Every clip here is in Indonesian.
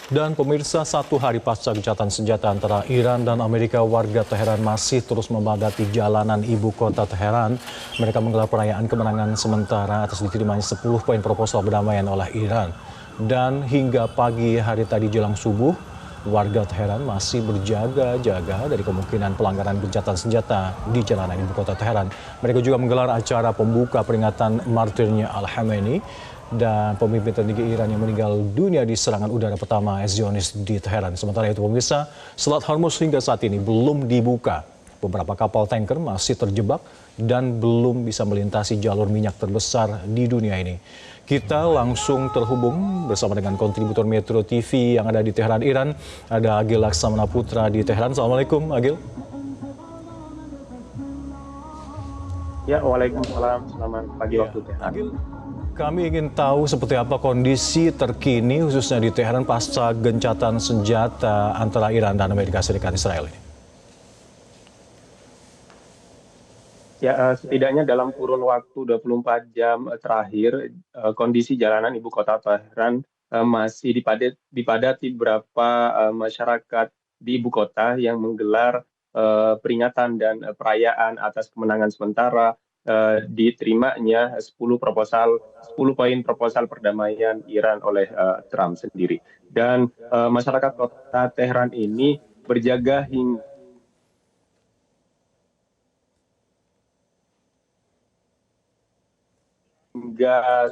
Dan pemirsa, satu hari pasca gencatan senjata antara Iran dan Amerika, warga Teheran masih terus memadati jalanan ibu kota Teheran. Mereka menggelar perayaan kemenangan sementara atas diterimanya 10 poin proposal perdamaian oleh Iran. Dan hingga pagi hari tadi jelang subuh, warga Teheran masih berjaga-jaga dari kemungkinan pelanggaran gencatan senjata di jalanan ibu kota Teheran. Mereka juga menggelar acara pembuka peringatan martirnya Al-Khamenei dan pemimpin tertinggi Iran yang meninggal dunia di serangan udara pertama Zionis di Teheran. Sementara itu pemirsa, Selat Hormuz hingga saat ini belum dibuka. Beberapa kapal tanker masih terjebak dan belum bisa melintasi jalur minyak terbesar di dunia ini. Kita langsung terhubung bersama dengan kontributor Metro TV yang ada di Teheran, Iran. Ada Agil Laksamana Putra di Teheran. Assalamualaikum, Agil. Ya, waalaikumsalam. Selamat pagi Ya, waktu Tehran. Agil, kami ingin tahu seperti apa kondisi terkini khususnya di Teheran pasca gencatan senjata antara Iran dan Amerika Serikat Israel ini. Ya, setidaknya dalam kurun waktu 24 jam terakhir, kondisi jalanan ibu kota Tehran masih dipadati beberapa masyarakat di ibu kota yang menggelar peringatan dan perayaan atas kemenangan sementara diterimanya 10 poin proposal perdamaian Iran oleh Trump sendiri. Dan masyarakat kota Tehran ini berjaga hingga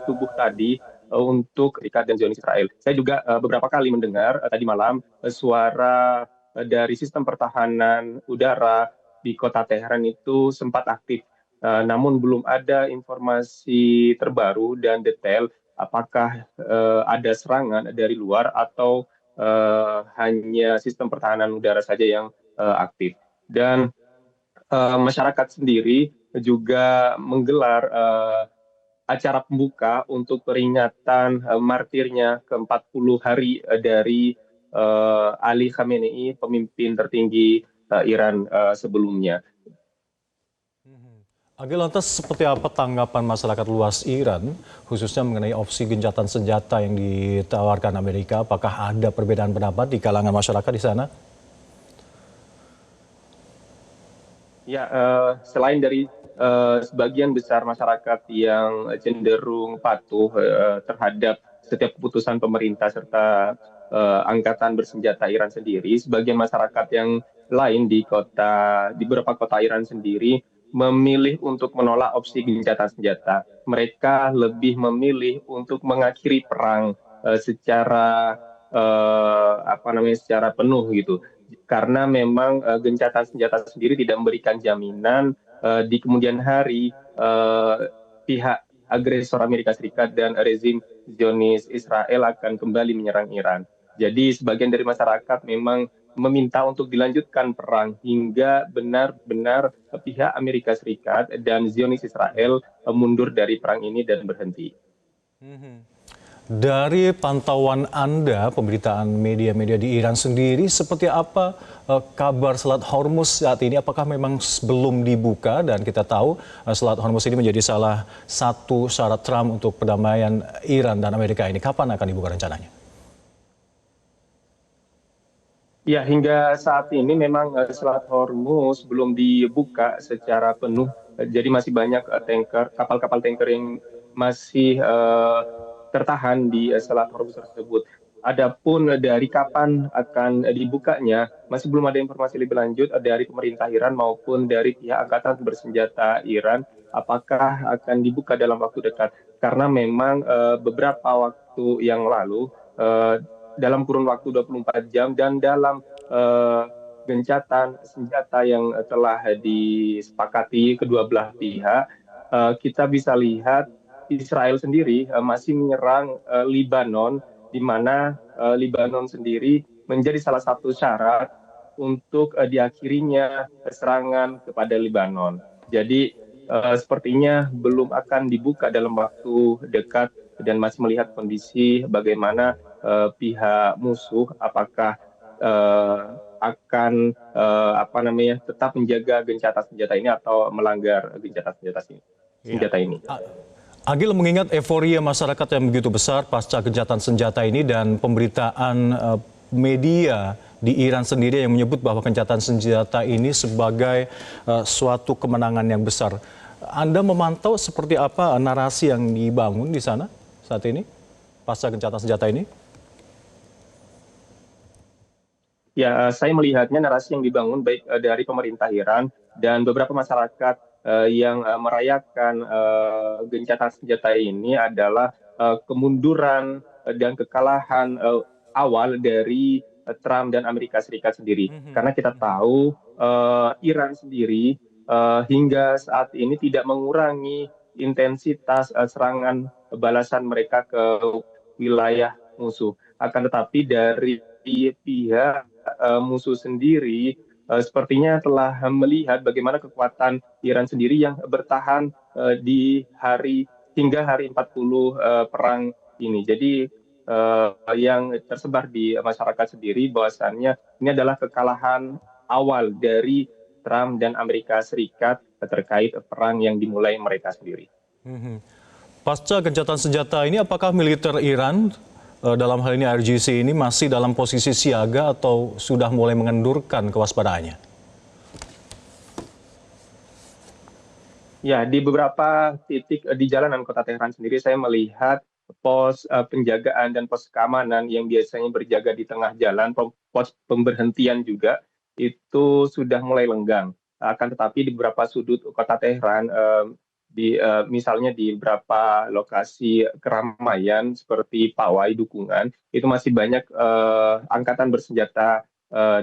subuh tadi untuk Ikat dan Zionis Israel. Saya juga beberapa kali mendengar tadi malam suara dari sistem pertahanan udara di kota Teheran itu sempat aktif. Namun belum ada informasi terbaru dan detail apakah ada serangan dari luar atau hanya sistem pertahanan udara saja yang aktif. Dan masyarakat sendiri juga menggelar acara pembuka untuk peringatan martirnya ke-40 hari dari Ali Khamenei, pemimpin tertinggi Iran sebelumnya. Agil, lantas seperti apa tanggapan masyarakat luas Iran khususnya mengenai opsi gencatan senjata yang ditawarkan Amerika? Apakah ada perbedaan pendapat di kalangan masyarakat di sana? Ya, selain dari sebagian besar masyarakat yang cenderung patuh terhadap setiap keputusan pemerintah serta angkatan bersenjata Iran sendiri, sebagian masyarakat yang lain di beberapa kota Iran sendiri memilih untuk menolak opsi gencatan senjata. Mereka lebih memilih untuk mengakhiri perang secara penuh gitu, karena memang gencatan senjata sendiri tidak memberikan jaminan di kemudian hari pihak agresor Amerika Serikat dan rezim Zionis Israel akan kembali menyerang Iran. Jadi sebagian dari masyarakat memang meminta untuk dilanjutkan perang hingga benar-benar pihak Amerika Serikat dan Zionis Israel mundur dari perang ini dan berhenti. Dari pantauan Anda, pemberitaan media-media di Iran sendiri, seperti apa kabar Selat Hormuz saat ini? Apakah memang belum dibuka? Dan kita tahu Selat Hormuz ini menjadi salah satu syarat Trump untuk perdamaian Iran dan Amerika ini. Kapan akan dibuka rencananya? Ya, hingga saat ini memang Selat Hormuz belum dibuka secara penuh. Jadi masih banyak kapal-kapal tanker yang masih tertahan di Selat Hormuz tersebut. Adapun dari kapan akan dibukanya, masih belum ada informasi lebih lanjut dari pemerintah Iran maupun dari pihak angkatan bersenjata Iran, apakah akan dibuka dalam waktu dekat. Karena memang beberapa waktu yang lalu, dalam kurun waktu 24 jam dan dalam eh, gencatan senjata yang telah disepakati kedua belah pihak, kita bisa lihat Israel sendiri masih menyerang Libanon, di mana Libanon sendiri menjadi salah satu syarat untuk diakhirinya serangan kepada Libanon. Jadi sepertinya belum akan dibuka dalam waktu dekat dan masih melihat kondisi bagaimana pihak musuh apakah akan tetap menjaga gencatan senjata ini atau melanggar gencatan senjata ini. Ya. Agil mengingat euforia masyarakat yang begitu besar pasca gencatan senjata ini dan pemberitaan media di Iran sendiri yang menyebut bahwa gencatan senjata ini sebagai suatu kemenangan yang besar. Anda memantau seperti apa narasi yang dibangun di sana saat ini pasca gencatan senjata ini? Ya, saya melihatnya narasi yang dibangun baik dari pemerintah Iran dan beberapa masyarakat yang merayakan gencatan senjata ini adalah kemunduran dan kekalahan awal dari Trump dan Amerika Serikat sendiri. Karena kita tahu Iran sendiri hingga saat ini tidak mengurangi intensitas serangan balasan mereka ke wilayah musuh. Akan tetapi dari pihak musuh sendiri sepertinya telah melihat bagaimana kekuatan Iran sendiri yang bertahan di hingga hari 40 perang ini. Jadi yang tersebar di masyarakat sendiri bahwasannya ini adalah kekalahan awal dari Trump dan Amerika Serikat terkait perang yang dimulai mereka sendiri. Pasca gencatan senjata ini apakah militer Iran dalam hal ini RGC ini masih dalam posisi siaga atau sudah mulai mengendurkan kewaspadaannya? Ya, di beberapa titik di jalanan kota Teheran sendiri saya melihat pos penjagaan dan pos keamanan yang biasanya berjaga di tengah jalan, pos pemberhentian juga itu sudah mulai lenggang. Akan tetapi di beberapa sudut kota Teheran, misalnya di beberapa lokasi keramaian seperti pawai dukungan, itu masih banyak angkatan bersenjata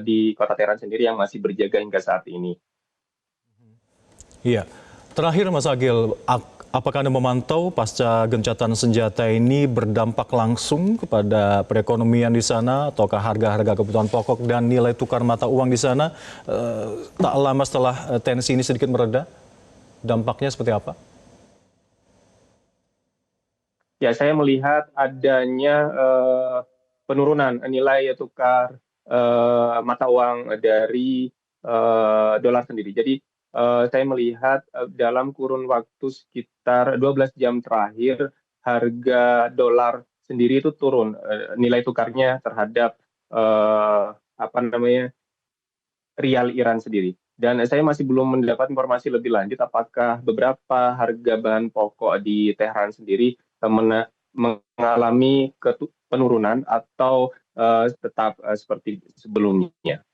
di kota Teheran sendiri yang masih berjaga hingga saat ini. Iya. Terakhir Mas Agil, apakah Anda memantau pasca gencatan senjata ini berdampak langsung kepada perekonomian di sana, ataukah harga-harga kebutuhan pokok dan nilai tukar mata uang di sana tak lama setelah tensi ini sedikit mereda? Dampaknya seperti apa? Ya, saya melihat adanya penurunan nilai tukar mata uang dari dolar sendiri. Jadi saya melihat dalam kurun waktu sekitar 12 jam terakhir harga dolar sendiri itu turun, nilai tukarnya terhadap rial Iran sendiri. Dan saya masih belum mendapat informasi lebih lanjut apakah beberapa harga bahan pokok di Teheran sendiri mengalami penurunan atau tetap seperti sebelumnya.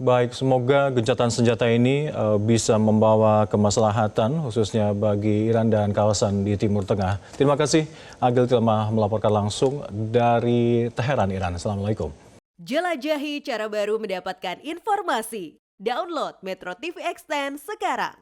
Baik, semoga gencatan senjata ini bisa membawa kemaslahatan khususnya bagi Iran dan kawasan di Timur Tengah. Terima kasih Agil telah melaporkan langsung dari Teheran, Iran. Assalamualaikum. Jelajahi cara baru mendapatkan informasi. Download Metro TV Extend sekarang.